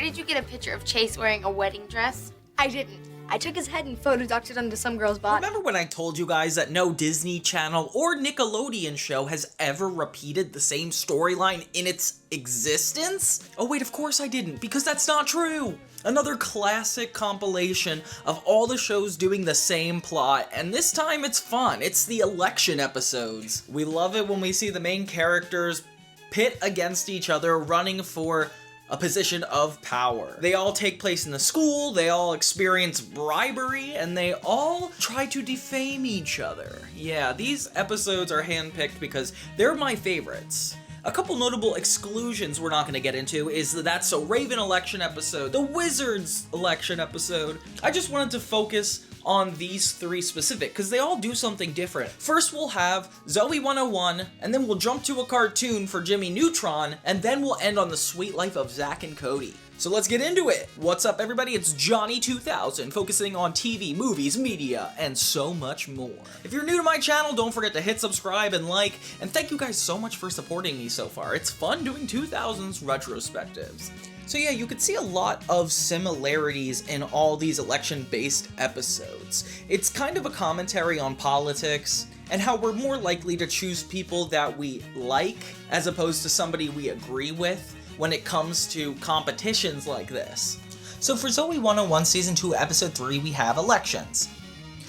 did you get a picture of Chase wearing a wedding dress? I didn't. I took his head and photodocked it onto some girl's body. Remember when I told you guys that no Disney Channel or Nickelodeon show has ever repeated the same storyline in its existence? Oh wait, of course I didn't, because that's not true! Another classic compilation of all the shows doing the same plot, and this time it's fun. It's the election episodes. We love it when we see the main characters pit against each other, running for a position of power. They all take place in the school, they all experience bribery, and they all try to defame each other. Yeah, these episodes are handpicked because they're my favorites. A couple notable exclusions we're not going to get into is the That's So Raven election episode, the Wizards election episode. I just wanted to focus on these three specific, because they all do something different. First we'll have Zoey 101, and then we'll jump to a cartoon for Jimmy Neutron, and then we'll end on the sweet life of Zack and Cody. So let's get into it! What's up everybody, it's Johnny 2000, focusing on TV, movies, media, and so much more. If you're new to my channel, don't forget to hit subscribe and like, and thank you guys so much for supporting me so far. It's fun doing 2000s retrospectives. So yeah, you could see a lot of similarities in all these election-based episodes. It's kind of a commentary on politics, and how we're more likely to choose people that we like, as opposed to somebody we agree with, when it comes to competitions like this. So for Zoey 101 Season 2 Episode 3, we have elections.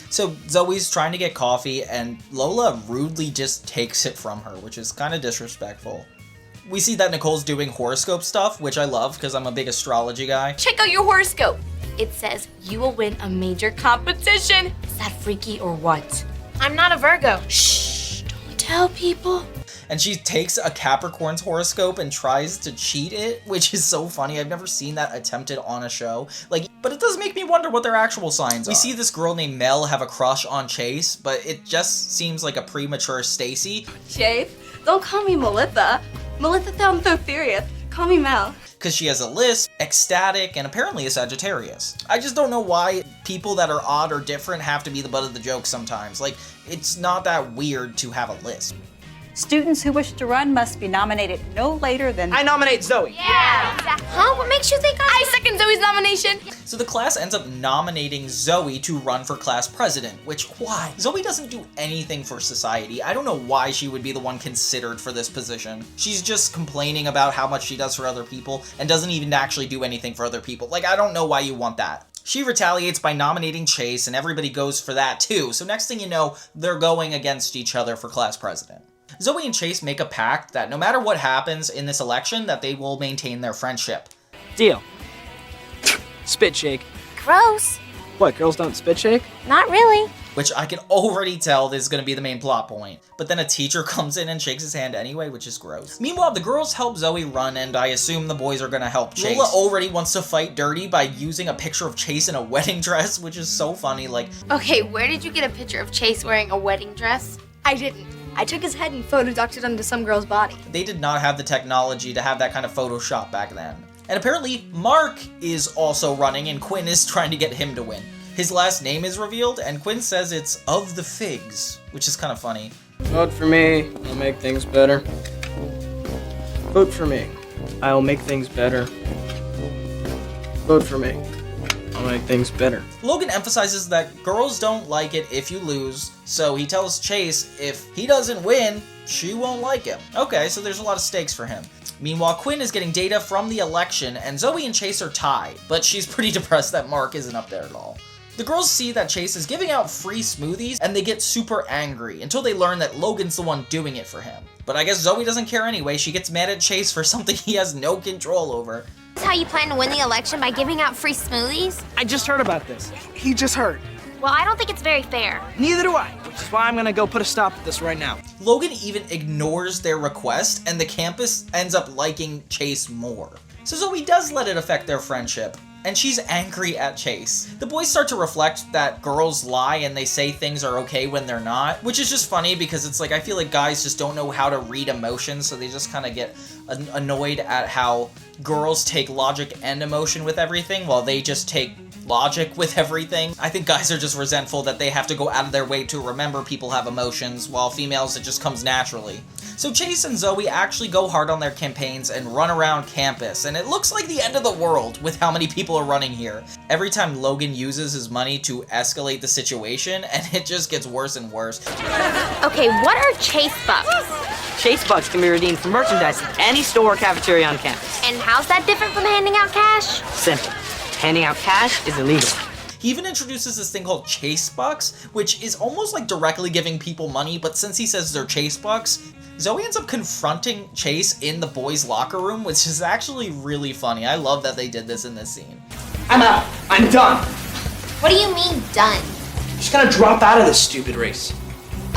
So Zoey's trying to get coffee, and Lola rudely just takes it from her, which is kind of disrespectful. We see that Nicole's doing horoscope stuff, which I love because I'm a big astrology guy. Check out your horoscope. It says you will win a major competition. Is that freaky or what? I'm not a Virgo. Shh, don't tell people. And she takes a Capricorn's horoscope and tries to cheat it, which is so funny. I've never seen that attempted on a show. But it does make me wonder what their actual signs are. We see this girl named Mel have a crush on Chase, but it just seems like a premature Stacy. Chase, don't call me Melissa. Melissa sounds so serious. Call me Mel. Because she has a lisp, ecstatic, and apparently a Sagittarius. I just don't know why people that are odd or different have to be the butt of the joke sometimes. It's not that weird to have a lisp. Students who wish to run must be nominated no later than... I nominate Zoey. Yeah, exactly. Huh? What makes you think I second Zoey's nomination? So the class ends up nominating Zoey to run for class president, which, why? Zoey doesn't do anything for society. I don't know why she would be the one considered for this position. She's just complaining about how much she does for other people and doesn't even actually do anything for other people. I don't know why you want that. She retaliates by nominating Chase, and everybody goes for that too. So next thing you know, they're going against each other for class president. Zoey and Chase make a pact that no matter what happens in this election, that they will maintain their friendship. Deal. Spit shake. Gross. What, girls don't spit shake? Not really. Which I can already tell is going to be the main plot point. But then a teacher comes in and shakes his hand anyway, which is gross. Meanwhile, the girls help Zoey run, and I assume the boys are going to help Chase. Lola already wants to fight dirty by using a picture of Chase in a wedding dress, which is so funny. Okay, where did you get a picture of Chase wearing a wedding dress? I didn't. I took his head and photodocked it onto some girl's body. They did not have the technology to have that kind of Photoshop back then. And apparently, Mark is also running, and Quinn is trying to get him to win. His last name is revealed, and Quinn says it's Of the Figs, which is kind of funny. Vote for me. I'll make things better. Vote for me. I'll make things better. Vote for me. I'll make things better. Logan emphasizes that girls don't like it if you lose, so he tells Chase if he doesn't win, she won't like him. Okay, so there's a lot of stakes for him. Meanwhile, Quinn is getting data from the election, and Zoey and Chase are tied, but she's pretty depressed that Mark isn't up there at all. The girls see that Chase is giving out free smoothies, and they get super angry, until they learn that Logan's the one doing it for him. But I guess Zoey doesn't care anyway. She gets mad at Chase for something he has no control over. Is how you plan to win the election, by giving out free smoothies? I just heard about this. He just heard. Well, I don't think it's very fair. Neither do I, which is why I'm gonna go put a stop to this right now. Logan even ignores their request, and the campus ends up liking Chase more. So Zoey does let it affect their friendship, and she's angry at Chase. The boys start to reflect that girls lie and they say things are okay when they're not, which is just funny because it's I feel like guys just don't know how to read emotions, so they just kind of get annoyed at how girls take logic and emotion with everything while they just take logic with everything. I think guys are just resentful that they have to go out of their way to remember people have emotions, while females it just comes naturally. So Chase and Zoey actually go hard on their campaigns and run around campus, and it looks like the end of the world with how many people are running here. Every time Logan uses his money to escalate the situation, and it just gets worse and worse. Okay, what are Chase Bucks? Chase Bucks can be redeemed for merchandise at any store or cafeteria on campus. And how's that different from handing out cash? Simple. Handing out cash is illegal. He even introduces this thing called Chase Bucks, which is almost like directly giving people money, but since he says they're Chase Bucks, Zoey ends up confronting Chase in the boys' locker room, which is actually really funny. I love that they did this in this scene. I'm out. I'm done. What do you mean, done? I'm just gonna drop out of this stupid race.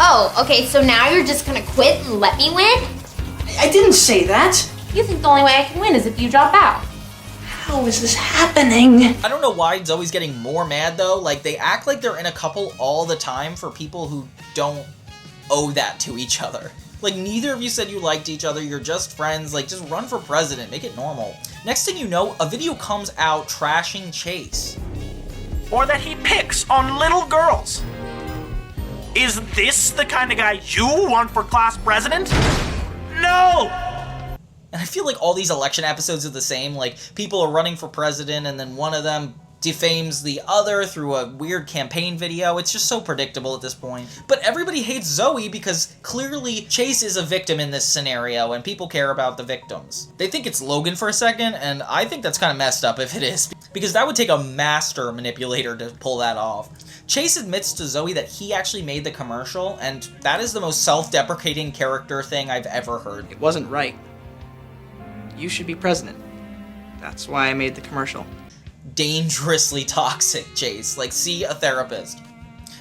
Oh, okay, so now you're just gonna quit and let me win? I didn't say that. You think the only way I can win is if you drop out. How is this happening? I don't know why Zoey's getting more mad though. Like, they act like they're in a couple all the time for people who don't owe that to each other. Like, neither of you said you liked each other, you're just friends, like, just run for president, make it normal. Next thing you know, a video comes out trashing Chase. Or that he picks on little girls. Is this the kind of guy you want for class president? No! And I feel like all these election episodes are the same, like, people are running for president and then one of them defames the other through a weird campaign video. It's just so predictable at this point. But everybody hates Zoey because clearly Chase is a victim in this scenario and people care about the victims. They think it's Logan for a second, and I think that's kind of messed up if it is, because that would take a master manipulator to pull that off. Chase admits to Zoey that he actually made the commercial, and that is the most self-deprecating character thing I've ever heard. It wasn't right. You should be president. That's why I made the commercial. Dangerously toxic, Chase. Like, see a therapist.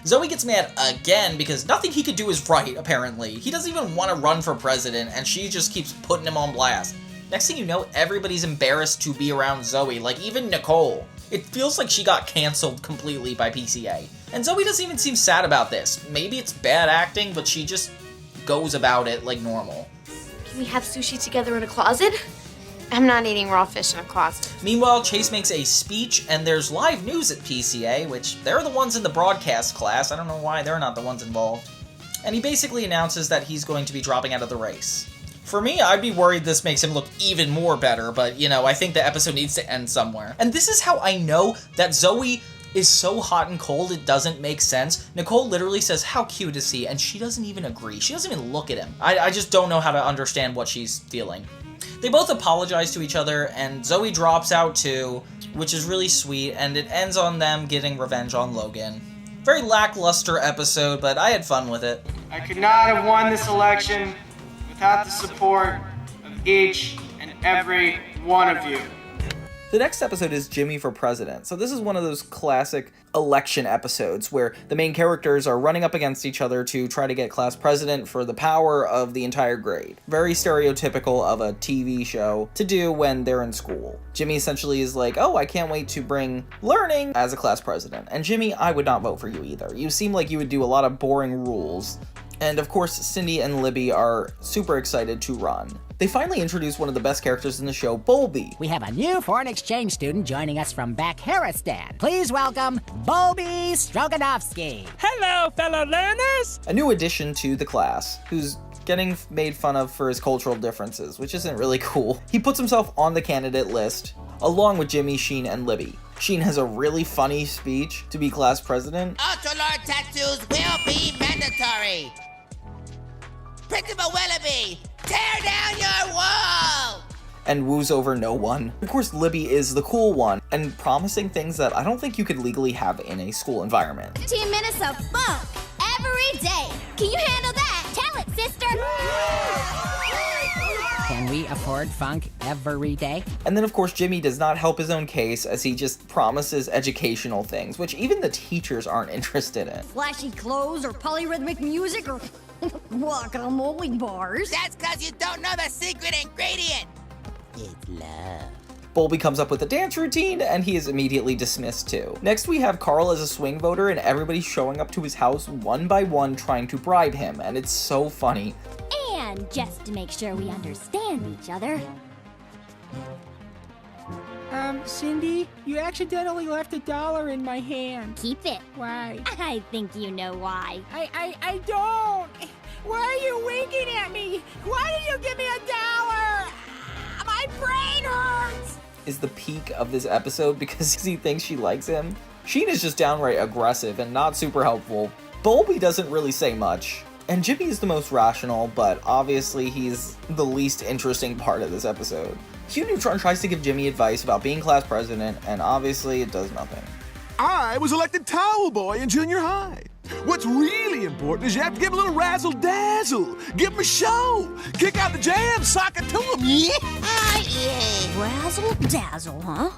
Zoey gets mad again because nothing he could do is right, apparently. He doesn't even want to run for president, and she just keeps putting him on blast. Next thing you know, everybody's embarrassed to be around Zoey, like even Nicole. It feels like she got canceled completely by PCA. And Zoey doesn't even seem sad about this. Maybe it's bad acting, but she just goes about it like normal. Can we have sushi together in a closet? I'm not eating raw fish in a closet. Meanwhile, Chase makes a speech, and there's live news at PCA, which they're the ones in the broadcast class. I don't know why they're not the ones involved. And he basically announces that he's going to be dropping out of the race. For me, I'd be worried this makes him look even more better, but, you know, I think the episode needs to end somewhere. And this is how I know that Zoey is so hot and cold it doesn't make sense. Nicole literally says, "How cute is he?" And she doesn't even agree. She doesn't even look at him. I just don't know how to understand what she's feeling. They both apologize to each other, and Zoey drops out too, which is really sweet, and it ends on them getting revenge on Logan. Very lackluster episode, but I had fun with it. I could not have won this election without the support of each and every one of you. The next episode is Jimmy for President. So this is one of those classic election episodes where the main characters are running up against each other to try to get class president for the power of the entire grade. Very stereotypical of a TV show to do when they're in school. Jimmy essentially is like, "Oh, I can't wait to bring learning as a class president." And Jimmy, I would not vote for you either. You seem like you would do a lot of boring rules. And of course, Cindy and Libby are super excited to run. They finally introduce one of the best characters in the show, Bolby. We have a new foreign exchange student joining us from Bakharistan. Please welcome Bolby Stroganovsky. Hello, fellow learners! A new addition to the class, who's getting made fun of for his cultural differences, which isn't really cool. He puts himself on the candidate list, along with Jimmy, Sheen, and Libby. Sheen has a really funny speech to be class president. Ultra-large tattoos will be mandatory. Principal Willoughby, tear down your wall! And woos over no one. Of course, Libby is the cool one, and promising things that I don't think you could legally have in a school environment. 15 minutes of funk every day. Can you handle that? Tell it, sister! Can we afford funk every day? And then, of course, Jimmy does not help his own case as he just promises educational things, which even the teachers aren't interested in. Flashy clothes or polyrhythmic music or guacamole bars. That's because you don't know the secret ingredient. It's love. Bolby comes up with a dance routine, and he is immediately dismissed too. Next, we have Carl as a swing voter, and everybody showing up to his house one by one trying to bribe him, and it's so funny. And just to make sure we understand each other, Cindy, you accidentally left $1 in my hand. Keep it. Why? I think you know why. I don't. Why are you winking at me? Why did you give me $1? My brain hurts. Is the peak of this episode because he thinks she likes him. Sheen is just downright aggressive and not super helpful. Bowlby doesn't really say much. And Jimmy is the most rational, but obviously he's the least interesting part of this episode. Hugh Neutron tries to give Jimmy advice about being class president, and obviously it does nothing. I was elected towel boy in junior high. What's really important is you have to give him a little razzle-dazzle. Give him a show. Kick out the jam, sock it to him. Yeah! Razzle-dazzle, huh?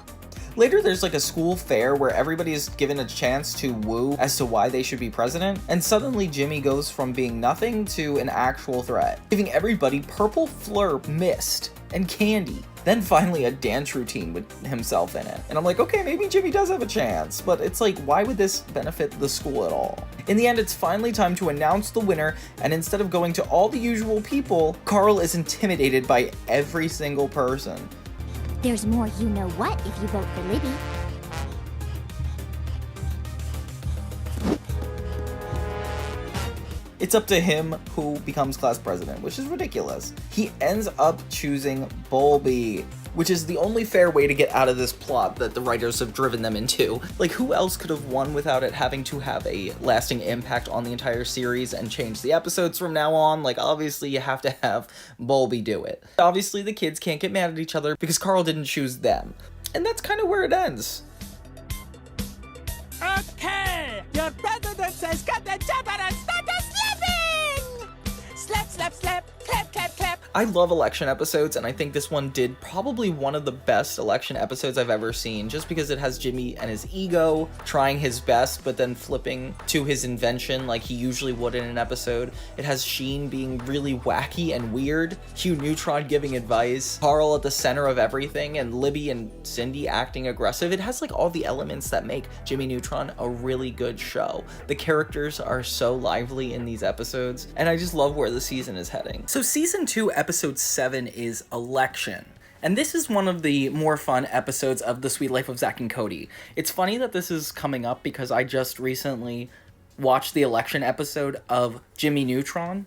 Later, there's like a school fair where everybody is given a chance to woo as to why they should be president, and suddenly Jimmy goes from being nothing to an actual threat, giving everybody purple Fleur mist and candy, then finally a dance routine with himself in it. And I'm like, okay, maybe Jimmy does have a chance, but it's like, why would this benefit the school at all? In the end, it's finally time to announce the winner, and instead of going to all the usual people, Carl is intimidated by every single person. There's more you-know-what if you vote for Libby. It's up to him who becomes class president, which is ridiculous. He ends up choosing Bowlby, which is the only fair way to get out of this plot that the writers have driven them into. Like, who else could have won without it having to have a lasting impact on the entire series and change the episodes from now on? Like, obviously you have to have Bowlby do it. Obviously the kids can't get mad at each other because Carl didn't choose them. And that's kind of where it ends. Okay, your president says cut the job and start the slapping! Slap, slap, slap, clap, clap, clap. I love election episodes, and I think this one did probably one of the best election episodes I've ever seen, just because it has Jimmy and his ego trying his best, but then flipping to his invention like he usually would in an episode. It has Sheen being really wacky and weird, Hugh Neutron giving advice, Carl at the center of everything, and Libby and Cindy acting aggressive. It has like all the elements that make Jimmy Neutron a really good show. The characters are so lively in these episodes, and I just love where the season is heading. So season 2, episode 7 is Election. And this is one of the more fun episodes of The Sweet Life of Zack and Cody. It's funny that this is coming up because I just recently watched the election episode of Jimmy Neutron.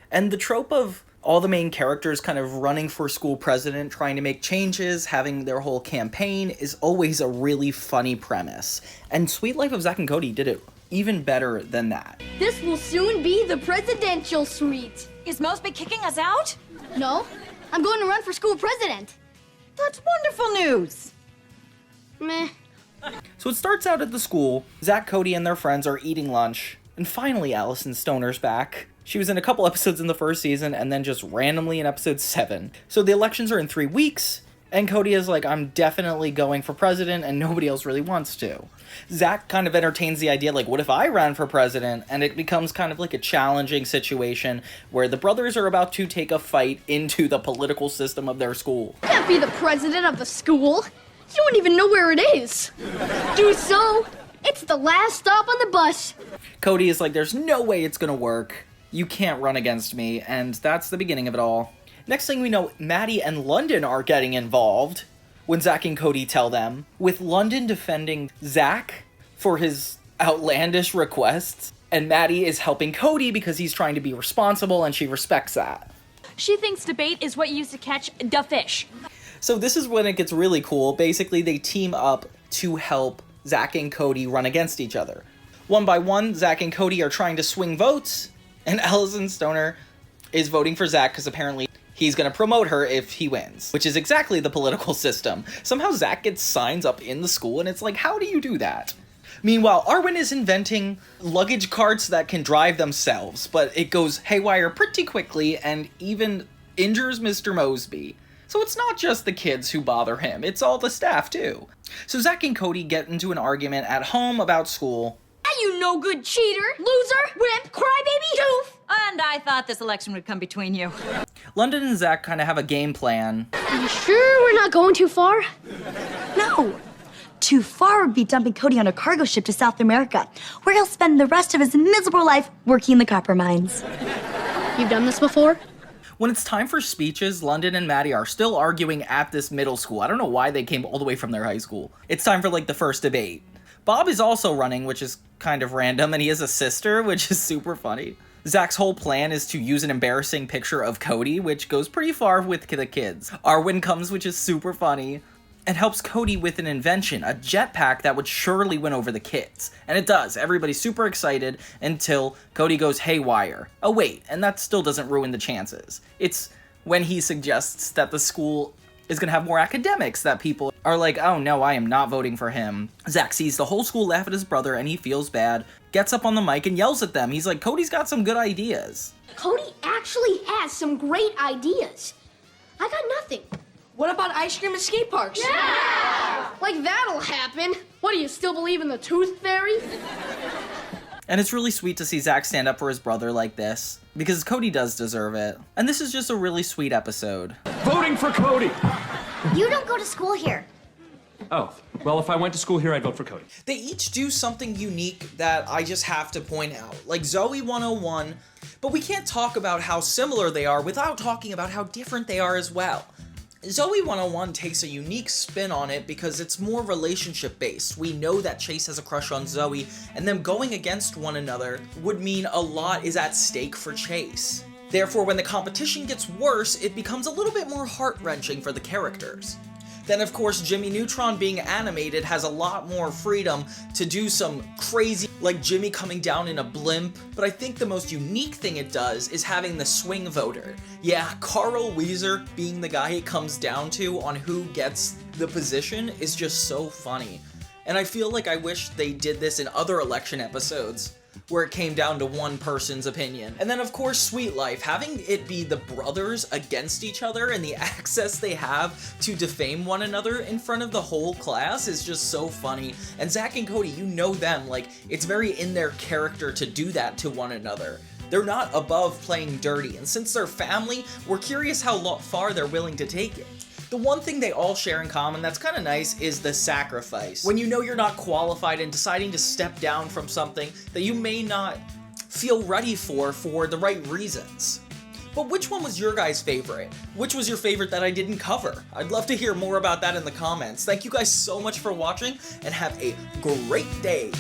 And the trope of all the main characters kind of running for school president, trying to make changes, having their whole campaign is always a really funny premise. And Sweet Life of Zack and Cody did it even better than that. This will soon be the presidential suite. Is Mosby kicking us out? No, I'm going to run for school president. That's wonderful news. Meh. So it starts out at the school. Zack, Cody, and their friends are eating lunch. And finally, Allison Stoner's back. She was in a couple episodes in the first season and then just randomly in episode 7. So the elections are in 3 weeks. And Cody is like, I'm definitely going for president, and nobody else really wants to. Zack kind of entertains the idea, like, what if I ran for president? And it becomes kind of like a challenging situation where the brothers are about to take a fight into the political system of their school. You can't be the president of the school. You don't even know where it is. Do so. It's the last stop on the bus. Cody is like, there's no way it's gonna work. You can't run against me, and that's the beginning of it all. Next thing we know, Maddie and London are getting involved when Zack and Cody tell them, with London defending Zack for his outlandish requests, and Maddie is helping Cody because he's trying to be responsible and she respects that. She thinks debate is what you use to catch the fish. So this is when it gets really cool. Basically, they team up to help Zack and Cody run against each other. One by one, Zack and Cody are trying to swing votes, and Allison Stoner is voting for Zack because apparently he's gonna promote her if he wins, which is exactly the political system. Somehow Zack gets signs up in the school, and it's like, how do you do that? Meanwhile, Arwen is inventing luggage carts that can drive themselves, but it goes haywire pretty quickly and even injures Mr. Mosby. So it's not just the kids who bother him, it's all the staff too. So Zack and Cody get into an argument at home about school. You no good cheater, loser, wimp, crybaby, doof. And I thought this election would come between you. London and Zack kind of have a game plan. Are you sure we're not going too far? No. Too far would be dumping Cody on a cargo ship to South America, where he'll spend the rest of his miserable life working in the copper mines. You've done this before? When it's time for speeches, London and Maddie are still arguing at this middle school. I don't know why they came all the way from their high school. It's time for like the first debate. Bob is also running, which is kind of random, and he has a sister, which is super funny. Zach's whole plan is to use an embarrassing picture of Cody, which goes pretty far with the kids. Arwen comes, which is super funny, and helps Cody with an invention, a jetpack that would surely win over the kids. And it does. Everybody's super excited until Cody goes haywire. Oh wait, and that still doesn't ruin the chances. It's when he suggests that the school is gonna have more academics that people are like, oh no, I am not voting for him. Zach sees the whole school laugh at his brother and he feels bad, gets up on the mic and yells at them. He's like, Cody's got some good ideas. Cody actually has some great ideas. I got nothing. What about ice cream and skate parks? Yeah! Like that'll happen. What, do you still believe in the tooth fairy? And it's really sweet to see Zach stand up for his brother like this, because Cody does deserve it. And this is just a really sweet episode. Voting for Cody! You don't go to school here. Oh, well, if I went to school here, I'd vote for Cody. They each do something unique that I just have to point out. Like Zoey 101, but we can't talk about how similar they are without talking about how different they are as well. Zoey 101 takes a unique spin on it because it's more relationship based. We know that Chase has a crush on Zoey, and them going against one another would mean a lot is at stake for Chase. Therefore, when the competition gets worse, it becomes a little bit more heart-wrenching for the characters. Then of course, Jimmy Neutron being animated has a lot more freedom to do some crazy, like Jimmy coming down in a blimp, but I think the most unique thing it does is having the swing voter. Yeah, Carl Weezer being the guy it comes down to on who gets the position is just so funny. And I feel like I wish they did this in other election episodes, where it came down to one person's opinion. And then of course Sweet Life, having it be the brothers against each other and the access they have to defame one another in front of the whole class is just so funny. And Zack and Cody, you know them, like it's very in their character to do that to one another. They're not above playing dirty, and since they're family, we're curious how far they're willing to take it. The one thing they all share in common that's kind of nice is the sacrifice. When you know you're not qualified and deciding to step down from something that you may not feel ready for the right reasons. But which one was your guys' favorite? Which was your favorite that I didn't cover? I'd love to hear more about that in the comments. Thank you guys so much for watching, and have a great day.